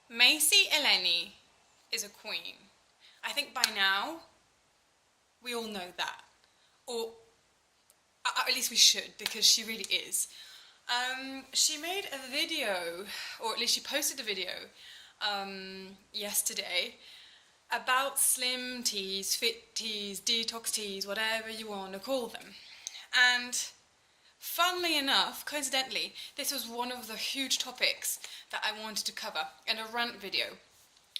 MACY ELENI is a queen. I think by now we all know that, or at least we should, because she really is. She made a video, or at least she posted a video yesterday about slim teas, fit teas, detox teas, whatever you want to call them. And funnily enough, coincidentally, this was one of the huge topics that I wanted to cover in a rant video.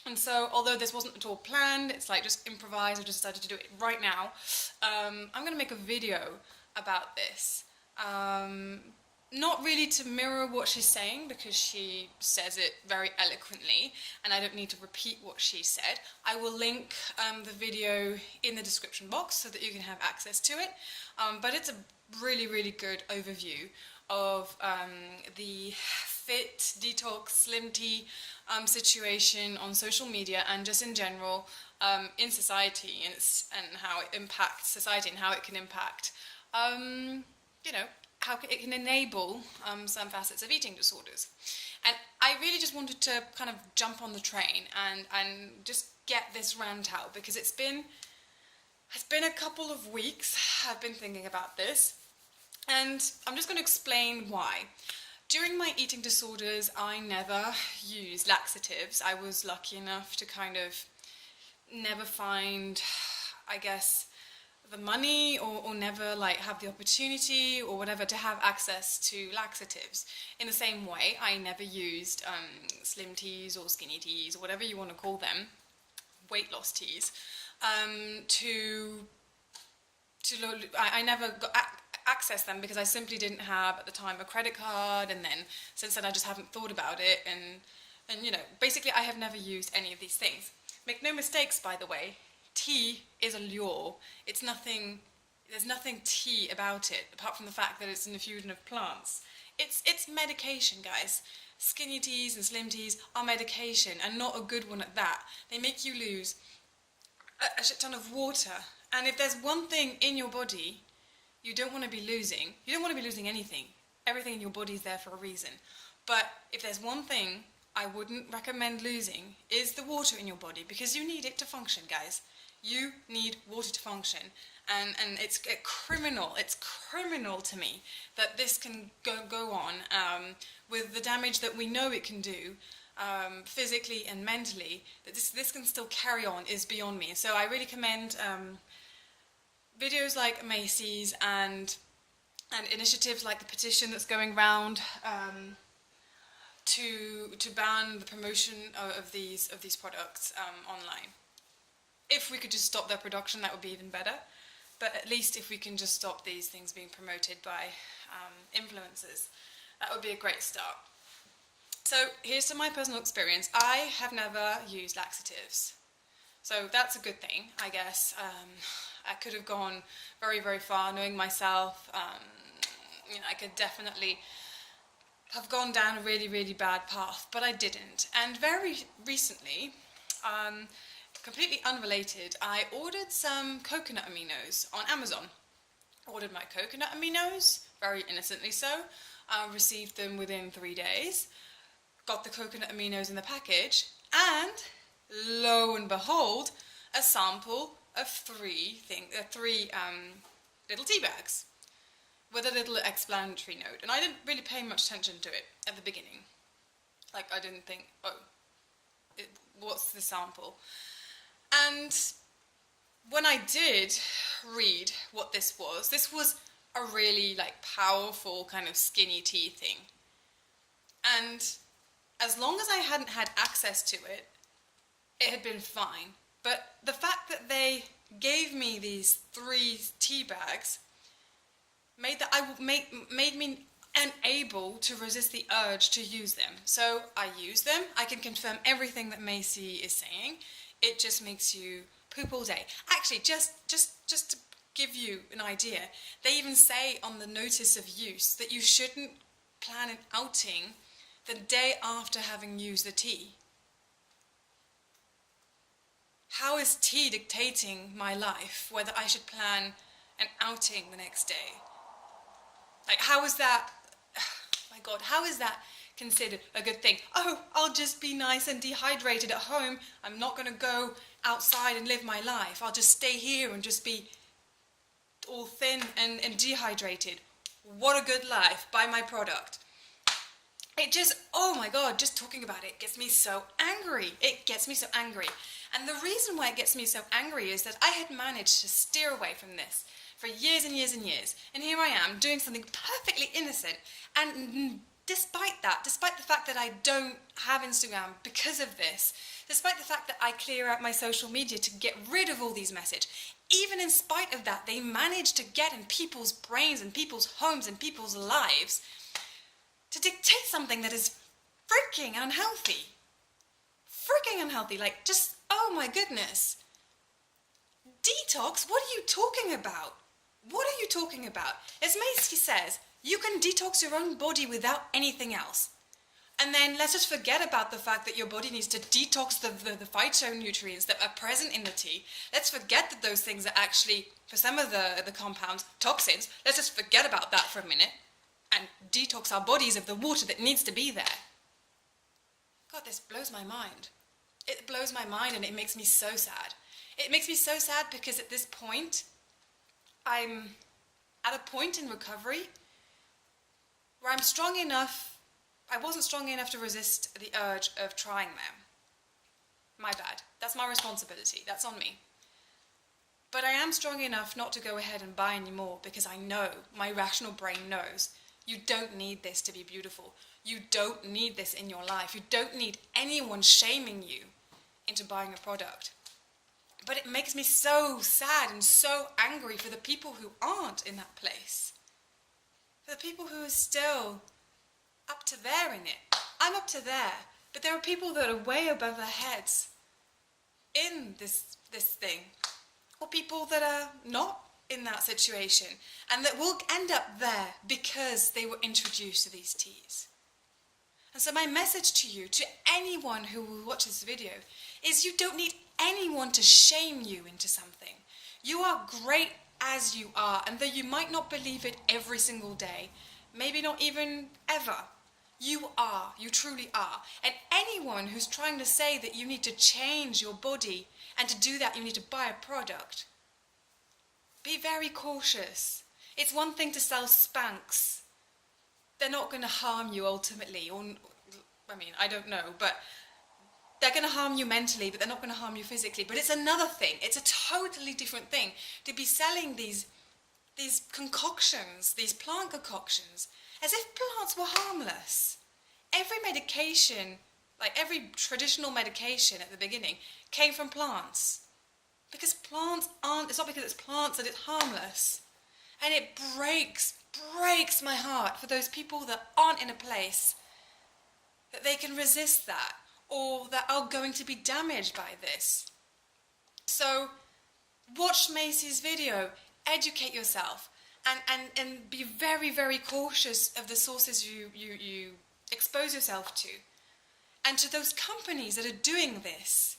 And so, although this wasn't at all planned, it's like just improvised, I just decided to do it right now. I'm going to make a video about this. Not really to mirror what she's saying, because she says it very eloquently, and I don't need to repeat what she said. I will link the video in the description box so that you can have access to it. But it's a really, really good overview of the fit, detox, slim tea situation on social media and just in general in society, and how it impacts society and how it can impact, you know, how it can enable some facets of eating disorders. And I really just wanted to kind of jump on the train and just get this rant out, because it's been a couple of weeks I've been thinking about this, and I'm just going to explain why. During my eating disorders, I never used laxatives. I was lucky enough to kind of never find, I guess, the money or never like have the opportunity or whatever to have access to laxatives. In the same way, I never used slim teas or skinny teas or whatever you want to call them, weight loss teas, I never got access them because I simply didn't have at the time a credit card, and then since then I just haven't thought about it, and you know, basically I have never used any of these things. Make no mistakes, by the way, tea is a lure. It's nothing, there's nothing tea about it apart from the fact that it's an infusion of plants. It's medication, guys. Skinny teas and slim teas are medication, and not a good one at that. They make you lose a shit ton of water, and if there's one thing in your body you don't want to be losing, you don't want to be losing anything. Everything in your body is there for a reason. But if there's one thing I wouldn't recommend losing, is the water in your body, because you need it to function, guys. You need water to function, and it's criminal to me that this can go on with the damage that we know it can do physically and mentally. That this can still carry on is beyond me. So I really commend videos like MACY's and initiatives like the petition that's going around to ban the promotion of these products online. If we could just stop their production, that would be even better. But at least if we can just stop these things being promoted by influencers, that would be a great start. So here's to my personal experience. I have never used laxatives. So that's a good thing, I guess. I could have gone very, very far knowing myself. You know, I could definitely have gone down a really, really bad path, but I didn't. And very recently, completely unrelated, I ordered some coconut aminos on Amazon. Ordered my coconut aminos, very innocently so. Received them within 3 days. Got the coconut aminos in the package, and lo and behold, a sample of three little tea bags with a little explanatory note. And I didn't really pay much attention to it at the beginning. Like, I didn't think, what's the sample? And when I did read what this was a really like powerful kind of skinny tea thing. And as long as I hadn't had access to it, it had been fine. But the fact that they gave me these 3 tea bags made me unable to resist the urge to use them. So I use them. I can confirm everything that MACY is saying. It just makes you poop all day. Actually, just to give you an idea, they even say on the notice of use that you shouldn't plan an outing the day after having used the tea. How is tea dictating my life, whether I should plan an outing the next day? Like, how is that, oh my God, how is that considered a good thing. Oh, I'll just be nice and dehydrated at home. I'm not going to go outside and live my life. I'll just stay here and just be all thin and dehydrated. What a good life. Buy my product. It just, oh my God, just talking about it gets me so angry. It gets me so angry. And the reason why it gets me so angry is that I had managed to steer away from this for years and years and years. And here I am doing something perfectly innocent. And despite that, despite the fact that I don't have Instagram because of this, despite the fact that I clear out my social media to get rid of all these messages, even in spite of that, they manage to get in people's brains and people's homes and people's lives to dictate something that is freaking unhealthy. Freaking unhealthy, like just, oh my goodness. Detox? What are you talking about? What are you talking about? As MACY says, you can detox your own body without anything else. And then let's just forget about the fact that your body needs to detox the phytonutrients that are present in the tea. Let's forget that those things are actually, for some of the compounds, toxins. Let's just forget about that for a minute and detox our bodies of the water that needs to be there. God, this blows my mind. It blows my mind and it makes me so sad. It makes me so sad because at this point, I'm at a point in recovery where I'm strong enough. I wasn't strong enough to resist the urge of trying them. My bad. That's my responsibility. That's on me. But I am strong enough not to go ahead and buy anymore because I know, my rational brain knows, you don't need this to be beautiful. You don't need this in your life. You don't need anyone shaming you into buying a product. But it makes me so sad and so angry for the people who aren't in that place. For the people who are still up to there in it. I'm up to there, but there are people that are way above their heads in this thing, or people that are not in that situation and that will end up there because they were introduced to these teas. And so my message to you, to anyone who will watch this video, is you don't need anyone to shame you into something. You are great as you are, and though you might not believe it every single day, maybe not even ever, you are, you truly are. And anyone who's trying to say that you need to change your body, and to do that you need to buy a product, be very cautious. It's one thing to sell Spanx. They're not going to harm you ultimately, or, I mean, I don't know, but they're going to harm you mentally, but they're not going to harm you physically. But it's another thing. It's a totally different thing to be selling these concoctions, these plant concoctions, as if plants were harmless. Every medication, like every traditional medication at the beginning, came from plants. Because plants aren't, it's not because it's plants that it's harmless. And it breaks my heart for those people that aren't in a place that they can resist that, or that are going to be damaged by this. So watch MACY's video, educate yourself, and be very, very cautious of the sources you expose yourself to. And to those companies that are doing this,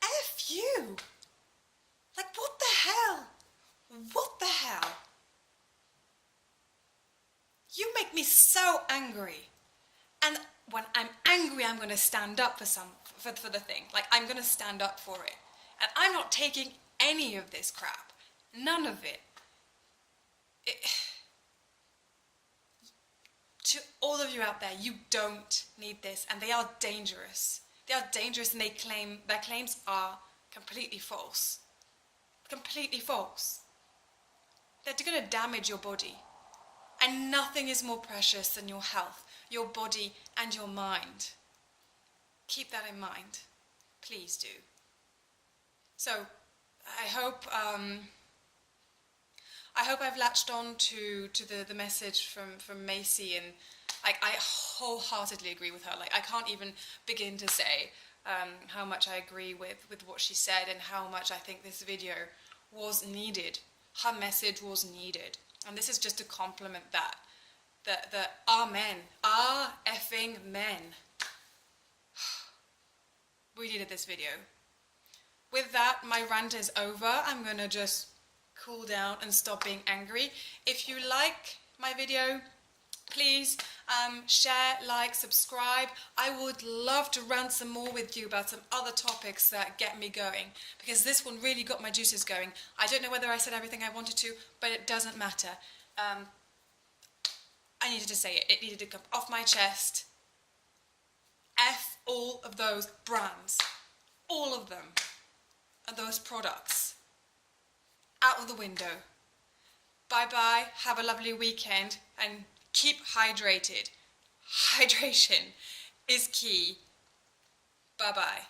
F you! Like, what the hell? What the hell? You make me so angry. And when I'm angry, I'm going to stand up for the thing. Like, I'm going to stand up for it. And I'm not taking any of this crap. None of it. To all of you out there, you don't need this. And they are dangerous. They are dangerous, and their claims are completely false. Completely false. They're going to damage your body. And nothing is more precious than your health, your body, and your mind. Keep that in mind. Please do. So, I hope I've latched on to the message from MACY, and I wholeheartedly agree with her. Like, I can't even begin to say how much I agree with what she said, and how much I think this video was needed. Her message was needed. And this is just to compliment that our men, our effing men, we needed this video. With that, my rant is over. I'm going to just cool down and stop being angry. If you like my video, Please share, like, subscribe. I would love to rant some more with you about some other topics that get me going, because this one really got my juices going. I don't know whether I said everything I wanted to, but it doesn't matter. I needed to say it. It needed to come off my chest. F all of those brands. All of them. And those products. Out of the window. Bye-bye. Have a lovely weekend. And keep hydrated. Hydration is key. Bye-bye.